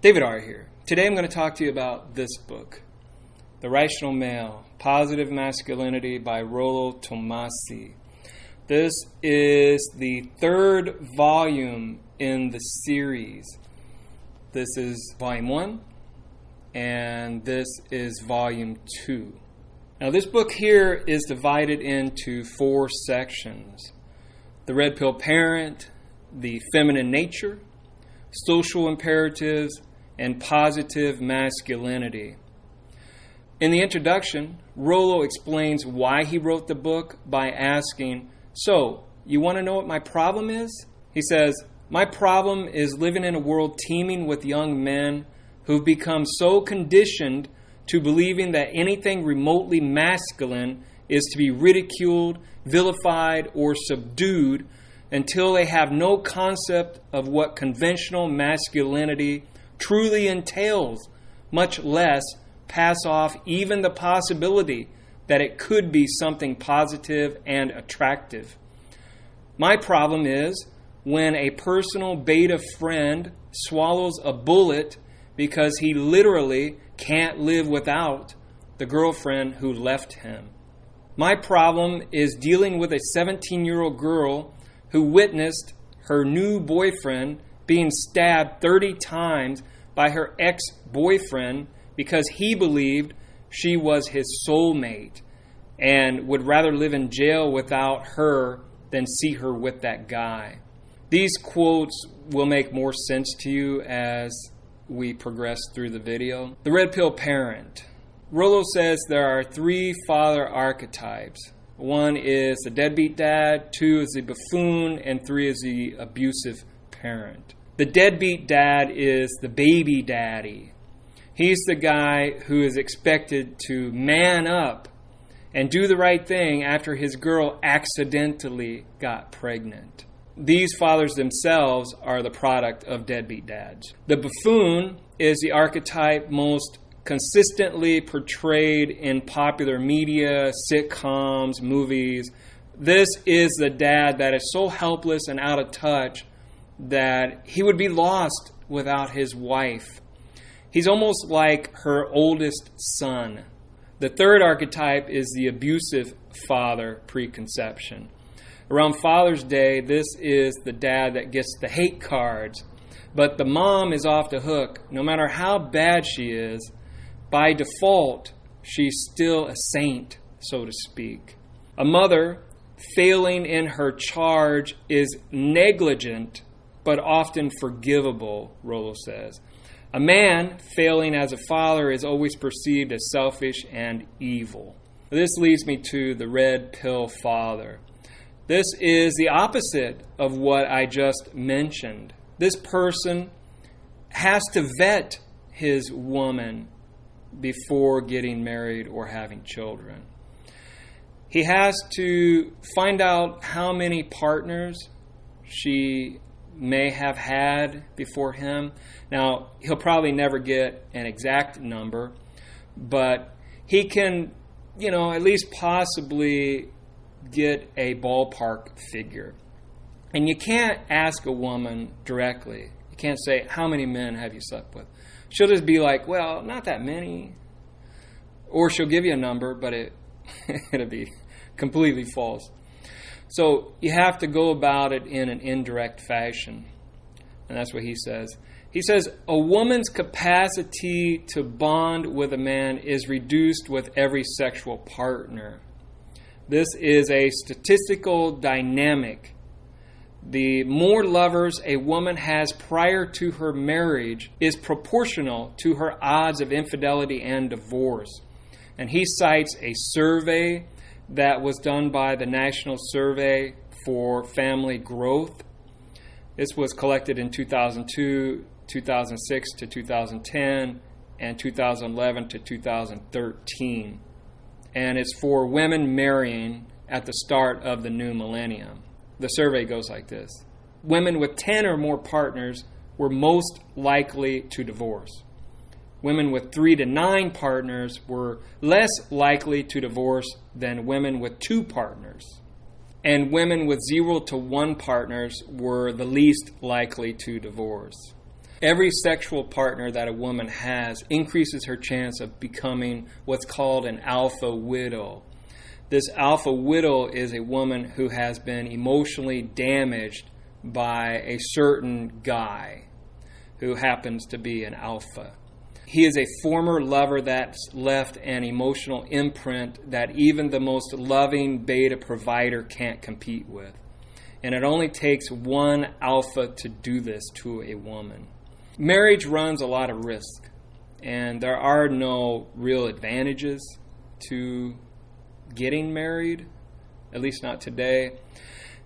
David R. here. Today I'm going to talk to you about this book, The Rational Male, Positive Masculinity by Rollo Tomassi. This is the third volume in the series. This is volume 1, and this is volume 2. Now this book here is divided into 4 sections. The red pill parent, the feminine nature, social imperatives, and positive masculinity. In the introduction, Rollo explains why he wrote the book by asking, "So, you want to know what my problem is?" He says, "My problem is living in a world teeming with young men who've become so conditioned to believing that anything remotely masculine is to be ridiculed, vilified, or subdued until they have no concept of what conventional masculinity truly entails, much less pass off even the possibility that it could be something positive and attractive. My problem is when a personal beta friend swallows a bullet because he literally can't live without the girlfriend who left him. My problem is dealing with a 17-year-old girl who witnessed her new boyfriend being stabbed 30 times by her ex-boyfriend because he believed she was his soulmate and would rather live in jail without her than see her with that guy." These quotes will make more sense to you as we progress through the video. The red pill parent. Rollo says there are 3 father archetypes. 1 is the deadbeat dad, 2 is the buffoon, and 3 is the abusive parent. The deadbeat dad is the baby daddy. He's the guy who is expected to man up and do the right thing after his girl accidentally got pregnant. These fathers themselves are the product of deadbeat dads. The buffoon is the archetype most consistently portrayed in popular media, sitcoms, movies. This is the dad that is so helpless and out of touch that he would be lost without his wife. He's almost like her oldest son. The third archetype is the abusive father preconception. Around Father's Day, this is the dad that gets the hate cards, but the mom is off the hook. No matter how bad she is, by default, she's still a saint, so to speak. A mother failing in her charge is negligent, but often forgivable, Rollo says. A man failing as a father is always perceived as selfish and evil. This leads me to the red pill father. This is the opposite of what I just mentioned. This person has to vet his woman before getting married or having children. He has to find out how many partners she may have had before him. Now, he'll probably never get an exact number, but he can, at least possibly get a ballpark figure. And you can't ask a woman directly. You can't say, "How many men have you slept with?" She'll just be like, "Well, not that many." Or she'll give you a number, but it'll be completely false. So you have to go about it in an indirect fashion. And that's what he says. He says, a woman's capacity to bond with a man is reduced with every sexual partner. This is a statistical dynamic. The more lovers a woman has prior to her marriage is proportional to her odds of infidelity and divorce. And he cites a survey that was done by the National Survey for Family Growth. This was collected in 2002, 2006 to 2010, and 2011 to 2013. And it's for women marrying at the start of the new millennium. The survey goes like this. Women with 10 or more partners were most likely to divorce. Women with 3 to 9 partners were less likely to divorce than women with 2 partners. And women with 0 to 1 partners were the least likely to divorce. Every sexual partner that a woman has increases her chance of becoming what's called an alpha widow. This alpha widow is a woman who has been emotionally damaged by a certain guy who happens to be an alpha. He is a former lover that's left an emotional imprint that even the most loving beta provider can't compete with. And it only takes one alpha to do this to a woman. Marriage runs a lot of risk, and there are no real advantages to getting married, at least not today.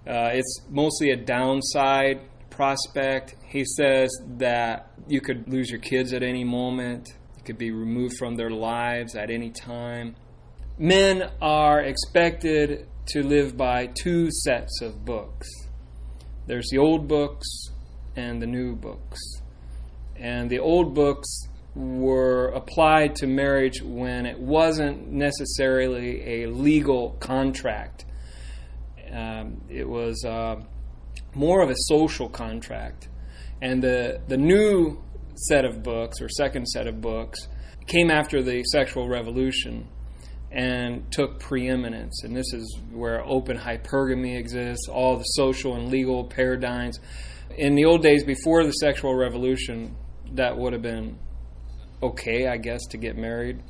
It's mostly a downside prospect. He says that you could lose your kids at any moment. You could be removed from their lives at any time. Men are expected to live by two sets of books. There's the old books and the new books. And the old books were applied to marriage when it wasn't necessarily a legal contract. It was more of a social contract. And the new set of books, or second set of books, came after the sexual revolution and took preeminence. And this is where open hypergamy exists, all the social and legal paradigms. In the old days, before the sexual revolution, that would have been okay, I guess, to get married.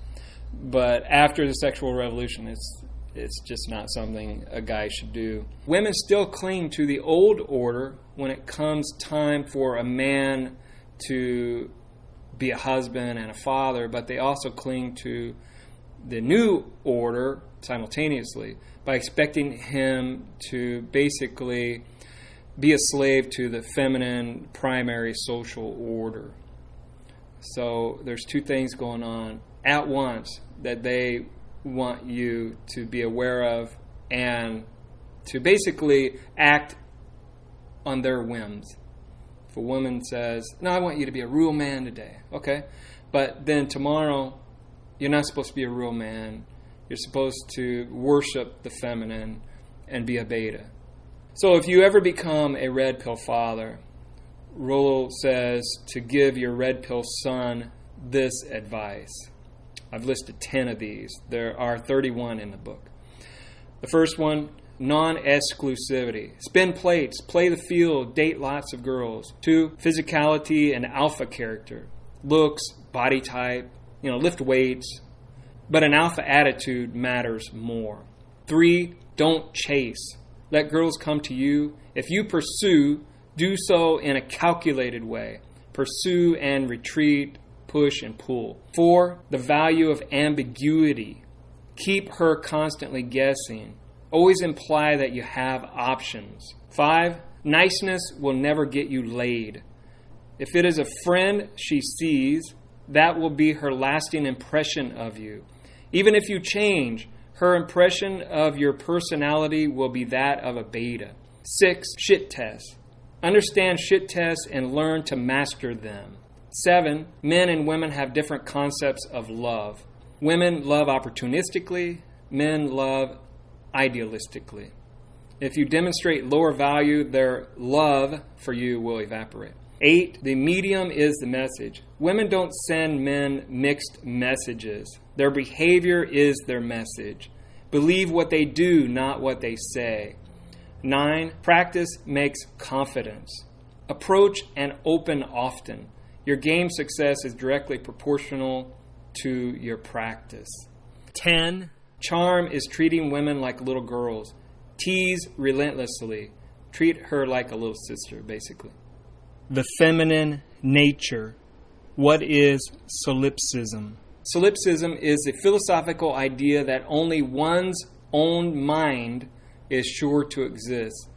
But after the sexual revolution, it's just not something a guy should do. Women still cling to the old order when it comes time for a man to be a husband and a father, but they also cling to the new order simultaneously by expecting him to basically be a slave to the feminine primary social order. So there's two things going on at once that they want you to be aware of and to basically act on their whims. If a woman says, no, I want you to be a real man today, okay, but then tomorrow you're not supposed to be a real man. You're supposed to worship the feminine and be a beta. So if you ever become a red pill father, Rollo says to give your red pill son this advice. I've listed 10 of these. There are 31 in the book. The first one, non-exclusivity. Spin plates, play the field, date lots of girls. 2, physicality and alpha character. Looks, body type, lift weights. But an alpha attitude matters more. 3, don't chase. Let girls come to you. If you pursue, do so in a calculated way. Pursue and retreat, push and pull. 4, the value of ambiguity. Keep her constantly guessing. Always imply that you have options. 5, niceness will never get you laid. If it is a friend she sees, that will be her lasting impression of you. Even if you change, her impression of your personality will be that of a beta. 6, shit tests. Understand shit tests and learn to master them. 7, men and women have different concepts of love. Women love opportunistically, men love idealistically. If you demonstrate lower value, their love for you will evaporate. 8, the medium is the message. Women don't send men mixed messages. Their behavior is their message. Believe what they do, not what they say. 9, practice makes confidence. Approach and open often. Your game success is directly proportional to your practice. 10, charm is treating women like little girls. Tease relentlessly. Treat her like a little sister, basically. The feminine nature. What is solipsism? Solipsism is a philosophical idea that only one's own mind is sure to exist.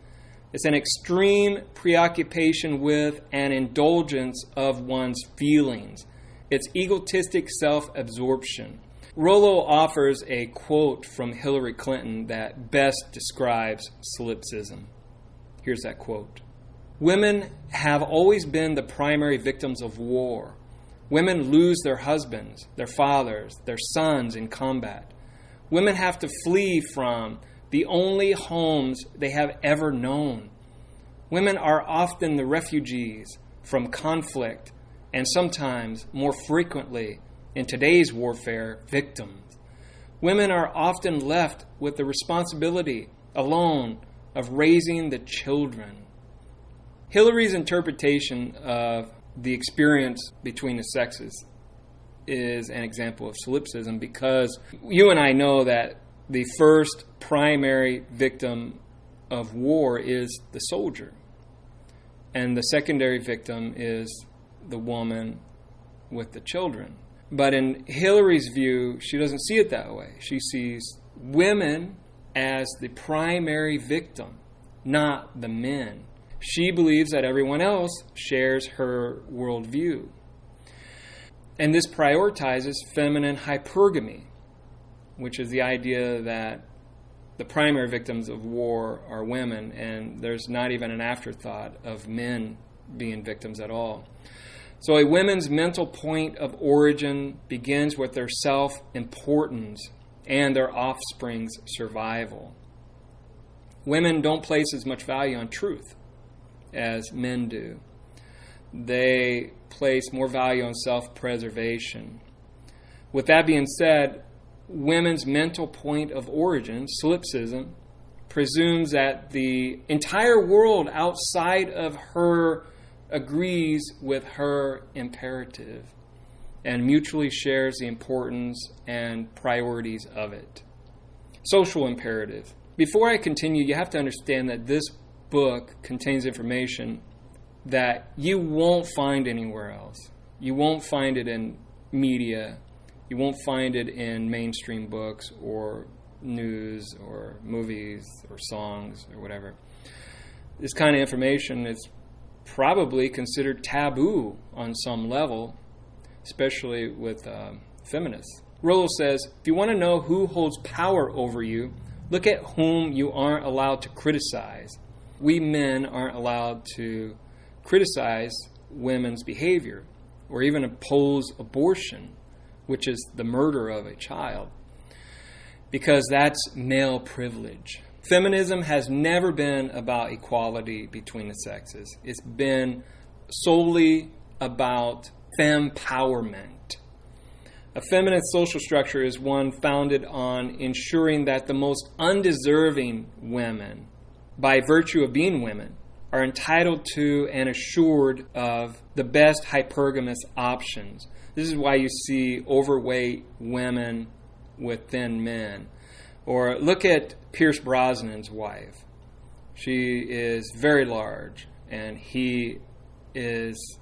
It's an extreme preoccupation with and indulgence of one's feelings. It's egotistic self-absorption. Rollo offers a quote from Hillary Clinton that best describes solipsism. Here's that quote. Women have always been the primary victims of war. Women lose their husbands, their fathers, their sons in combat. Women have to flee from the only homes they have ever known. Women are often the refugees, from conflict, and sometimes, more frequently, in today's warfare, victims. Women are often left with the responsibility alone of raising the children. Hillary's interpretation of the experience between the sexes is an example of solipsism, because you and I know that the first primary victim of war is the soldier, and the secondary victim is the woman with the children. But in Hillary's view, she doesn't see it that way. She sees women as the primary victim, not the men. She believes that everyone else shares her worldview. And this prioritizes feminine hypergamy, which is the idea that the primary victims of war are women, and there's not even an afterthought of men being victims at all. So a women's mental point of origin begins with their self-importance and their offspring's survival. Women don't place as much value on truth as men do. They place more value on self-preservation. With that being said, women's mental point of origin, solipsism, presumes that the entire world outside of her agrees with her imperative and mutually shares the importance and priorities of it. Social imperative. Before I continue, you have to understand that this book contains information that you won't find anywhere else. You won't find it in media. You won't find it in mainstream books or news or movies or songs or whatever. This kind of information is probably considered taboo on some level, especially with feminists. Rollo says, if you want to know who holds power over you, look at whom you aren't allowed to criticize. We men aren't allowed to criticize women's behavior or even oppose abortion, which is the murder of a child, because that's male privilege. Feminism has never been about equality between the sexes. It's been solely about fempowerment. A feminist social structure is one founded on ensuring that the most undeserving women, by virtue of being women, are entitled to and assured of the best hypergamous options. This is why you see overweight women with thin men. Or look at Pierce Brosnan's wife. She is very large, and he is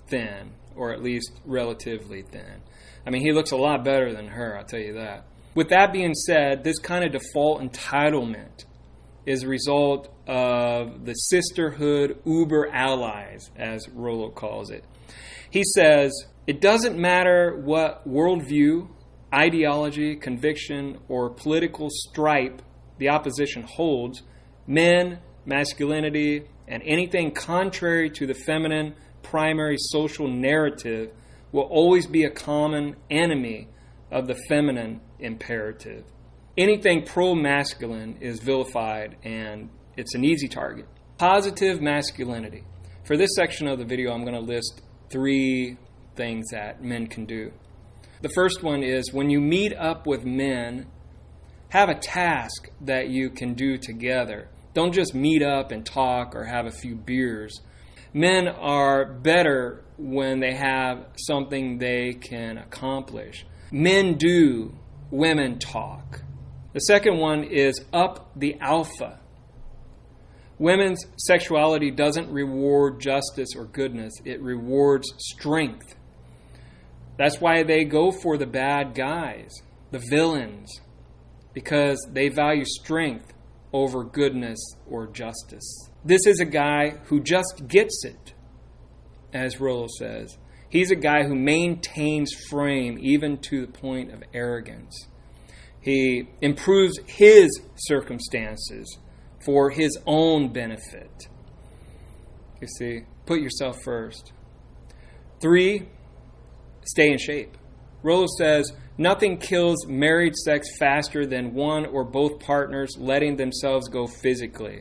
thin, or at least relatively thin. I mean, he looks a lot better than her, I'll tell you that. With that being said, this kind of default entitlement is a result of the sisterhood uber allies, as Rollo calls it. He says, it doesn't matter what worldview, ideology, conviction, or political stripe the opposition holds, men, masculinity, and anything contrary to the feminine primary social narrative will always be a common enemy of the feminine imperative. Anything pro-masculine is vilified, and it's an easy target. Positive masculinity. For this section of the video, I'm going to list 3 things that men can do. The first one is, when you meet up with men, have a task that you can do together. Don't just meet up and talk or have a few beers. Men are better when they have something they can accomplish. Men do, women talk. The second one is up the alpha. Women's sexuality doesn't reward justice or goodness. It rewards strength. That's why they go for the bad guys, the villains, because they value strength over goodness or justice. This is a guy who just gets it, as Rollo says. He's a guy who maintains frame even to the point of arrogance. He improves his circumstances for his own benefit. You see, put yourself first. 3, stay in shape. Rollo says, nothing kills married sex faster than one or both partners letting themselves go physically.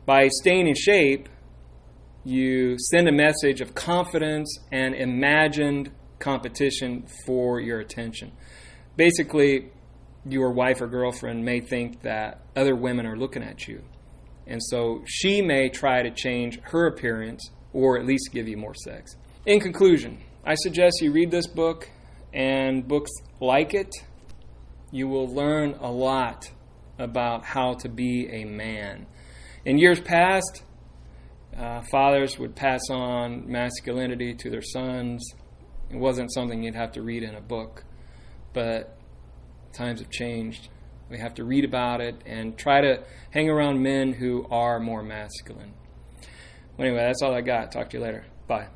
By staying in shape, you send a message of confidence and imagined competition for your attention. Basically, your wife or girlfriend may think that other women are looking at you. And so she may try to change her appearance or at least give you more sex. In conclusion, I suggest you read this book and books like it. You will learn a lot about how to be a man. In years past, fathers would pass on masculinity to their sons. It wasn't something you'd have to read in a book, but times have changed. We have to read about it and try to hang around men who are more masculine. Anyway, that's all I got. Talk to you later. Bye.